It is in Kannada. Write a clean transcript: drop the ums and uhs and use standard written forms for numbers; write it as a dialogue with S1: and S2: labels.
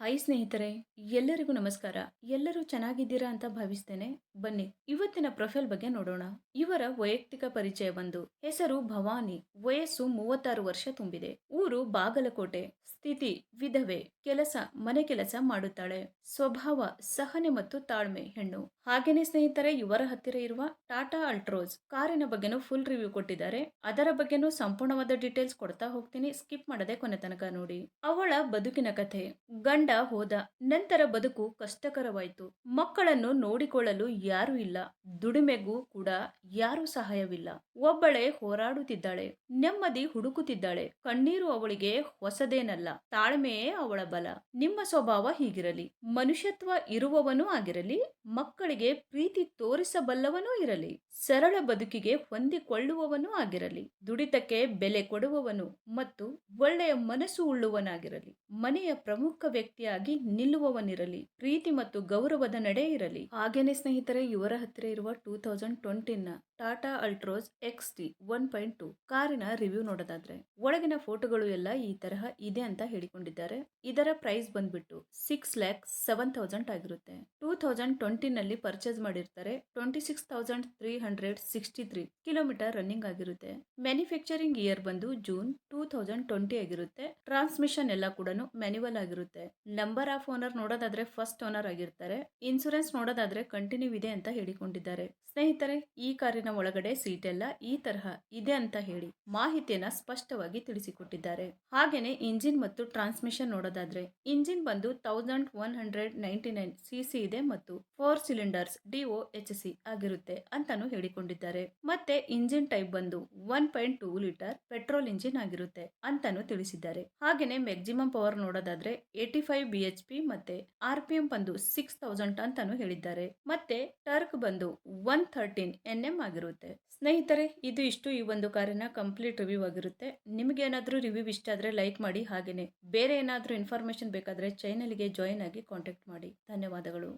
S1: ಹಾಯ್ ಸ್ನೇಹಿತರೆ, ಎಲ್ಲರಿಗೂ ನಮಸ್ಕಾರ. ಎಲ್ಲರೂ ಚೆನ್ನಾಗಿದ್ದೀರಾ ಅಂತ ಭಾವಿಸ್ತೇನೆ. ಬನ್ನಿ ಇವತ್ತಿನ ಪ್ರೊಫೈಲ್ ಬಗ್ಗೆ ನೋಡೋಣ. ಇವರ ವೈಯಕ್ತಿಕ ಪರಿಚಯ ಬಂದು ಹೆಸರು ಭವಾನಿ, ವಯಸ್ಸು 36 ವರ್ಷ ತುಂಬಿದೆ. ಊರು ಬಾಗಲಕೋಟೆ, ಸ್ಥಿತಿ ವಿಧವೆ, ಮನೆ ಕೆಲಸ ಮಾಡುತ್ತಾಳೆ. ಸ್ವಭಾವ ಸಹನೆ ಮತ್ತು ತಾಳ್ಮೆ ಹೆಣ್ಣು. ಹಾಗೇನೆ ಸ್ನೇಹಿತರೆ, ಇವರ ಹತ್ತಿರ ಇರುವ ಟಾಟಾ ಅಲ್ಟ್ರೋಸ್ ಕಾರಿನ ಬಗ್ಗೆನೂ ಫುಲ್ ರಿವ್ಯೂ ಕೊಟ್ಟಿದ್ದಾರೆ. ಅದರ ಬಗ್ಗೆನೂ ಸಂಪೂರ್ಣವಾದ ಡೀಟೇಲ್ಸ್ ಕೊಡ್ತಾ ಹೋಗ್ತೀನಿ, ಸ್ಕಿಪ್ ಮಾಡದೆ ಕೊನೆ ತನಕ ನೋಡಿ. ಅವಳ ಬದುಕಿನ ಕಥೆ. ಗಂಡ ಹೋದ ನಂತರ ಬದುಕು ಕಷ್ಟಕರವಾಯಿತು. ಮಕ್ಕಳನ್ನು ನೋಡಿಕೊಳ್ಳಲು ಯಾರೂ ಇಲ್ಲ. ದುಡಿಮೆಗೂ ಕೂಡ ಯಾರೂ ಸಹಾಯವಿಲ್ಲ. ಒಬ್ಬಳೇ ಹೋರಾಡುತ್ತಿದ್ದಾಳೆ. ನೆಮ್ಮದಿ ಹುಡುಕುತ್ತಿದ್ದಾಳೆ. ಕಣ್ಣೀರು ಅವಳಿಗೆ ಹೊಸದೇನಲ್ಲ. ತಾಳ್ಮೆಯೇ ಅವಳ ಬಲ. ನಿಮ್ಮ ಸ್ವಭಾವ ಹೀಗಿರಲಿ. ಮನುಷ್ಯತ್ವ ಇರುವವನೂ ಆಗಿರಲಿ. ಮಕ್ಕಳಿಗೆ ಪ್ರೀತಿ ತೋರಿಸಬಲ್ಲವನೂ ಇರಲಿ. ಸರಳ ಬದುಕಿಗೆ ಹೊಂದಿಕೊಳ್ಳುವವನೂ ಆಗಿರಲಿ. ದುಡಿತಕ್ಕೆ ಬೆಲೆ ಕೊಡುವವನು ಮತ್ತು ಒಳ್ಳೆಯ ಮನಸ್ಸು ಉಳ್ಳುವನಾಗಿರಲಿ. ಮನೆಯ ಪ್ರಮುಖ ವ್ಯಕ್ತಿಯಾಗಿ ನಿಲ್ಲುವವನಿರಲಿ. ಪ್ರೀತಿ ಮತ್ತು ಗೌರವದ ನಡೆ ಇರಲಿ. ಹಾಗೇನೆ ಸ್ನೇಹಿತರೆ, ಇವರ ಹತ್ತಿರ ಇರುವ 2020 ಟಾಟಾ ಅಲ್ಟ್ರೋಸ್ XT 1.2 ಕಾರಿನ ರಿವ್ಯೂ ನೋಡೋದಾದ್ರೆ ಒಳಗಿನ ಫೋಟೋಗಳು ಎಲ್ಲ ಈ ತರಹ ಇದೆ ಅಂತ ಹೇಳಿಕೊಂಡಿದ್ದಾರೆ. ಇದರ ಪ್ರೈಸ್ ಬಂದ್ಬಿಟ್ಟು 6,07,000 ಆಗಿರುತ್ತೆ. 2020 ನಲ್ಲಿ ಪರ್ಚೇಸ್ ಮಾಡಿರ್ತಾರೆ. 26,363 ಕಿಲೋಮೀಟರ್ ರನ್ನಿಂಗ್ ಆಗಿರುತ್ತೆ. ಮ್ಯಾನುಫ್ಯಾಕ್ಚರಿಂಗ್ ಇಯರ್ ಬಂದು ಜೂನ್ 2020 ಆಗಿರುತ್ತೆ. ಟ್ರಾನ್ಸ್ಮಿಷನ್ ಎಲ್ಲ ಕೂಡ ಮ್ಯಾನ್ಯುವಲ್ ಆಗಿರುತ್ತೆ. ನಂಬರ್ ಆಫ್ ಓನರ್ ನೋಡೋದಾದ್ರೆ ಫಸ್ಟ್ ಓನರ್ ಆಗಿರ್ತಾರೆ. ಇನ್ಸೂರೆನ್ಸ್ ನೋಡೋದಾದ್ರೆ ಕಂಟಿನ್ಯೂ ಇದೆ ಅಂತ ಹೇಳಿಕೊಂಡಿದ್ದಾರೆ. ಸ್ನೇಹಿತರೆ, ಈ ಕಾರಿನ ಒಳಗಡೆ ಸೀಟ್ ಎಲ್ಲ ಈ ತರಹ ಇದೆ ಅಂತ ಹೇಳಿ ಮಾಹಿತಿಯನ್ನ ಸ್ಪಷ್ಟವಾಗಿ ತಿಳಿಸಿಕೊಟ್ಟಿದ್ದಾರೆ. ಹಾಗೇನೆ ಇಂಜಿನ್ ಮತ್ತು ಟ್ರಾನ್ಸ್ಮಿಷನ್ ನೋಡೋದಾದ್ರೆ ಇಂಜಿನ್ ಬಂದು 1199 ಸಿಸಿ ಇದೆ ಮತ್ತು 4 ಸಿಲಿಂಡರ್ಸ್ DOHC ಆಗಿರುತ್ತೆ ಅಂತಾನು ಹೇಳಿಕೊಂಡಿದ್ದಾರೆ. ಮತ್ತೆ ಇಂಜಿನ್ ಟೈಪ್ ಬಂದು 1.2 ಲೀಟರ್ ಪೆಟ್ರೋಲ್ ಇಂಜಿನ್ ಆಗಿರುತ್ತೆ ಅಂತಾನು ತಿಳಿಸಿದ್ದಾರೆ. ಹಾಗೇನೆ ಮ್ಯಾಕ್ಸಿಮಮ್ ಪವರ್ ನೋಡೋದಾದ್ರೆ 85 BHP ಮತ್ತೆ RPM ಬಂದು 6000 ಅಂತಾನು ಹೇಳಿದ್ದಾರೆ. ಮತ್ತೆ ಟರ್ಕ್ ಬಂದು 113 NM ಆಗಿರುತ್ತೆ. ಸ್ನೇಹಿತರೆ, ಇದು ಇಷ್ಟು ಈ ಒಂದು ಕಾರಿನ ಕಂಪ್ಲೀಟ್ ರಿವ್ಯೂ ಆಗಿರುತ್ತೆ. ನಿಮಗೆ ಏನಾದ್ರೂ ರಿವ್ಯೂ ಇಷ್ಟ ಆದ್ರೆ ಲೈಕ್ ಮಾಡಿ. ಹಾಗೇನೆ ಬೇರೆ ಏನಾದ್ರೂ ಇನ್ಫಾರ್ಮೇಶನ್ ಬೇಕಾದ್ರೆ ಚಾನೆಲ್ಗೆ ಜಾಯಿನ್ ಆಗಿ ಕಾಂಟ್ಯಾಕ್ಟ್ ಮಾಡಿ. ಧನ್ಯವಾದಗಳು.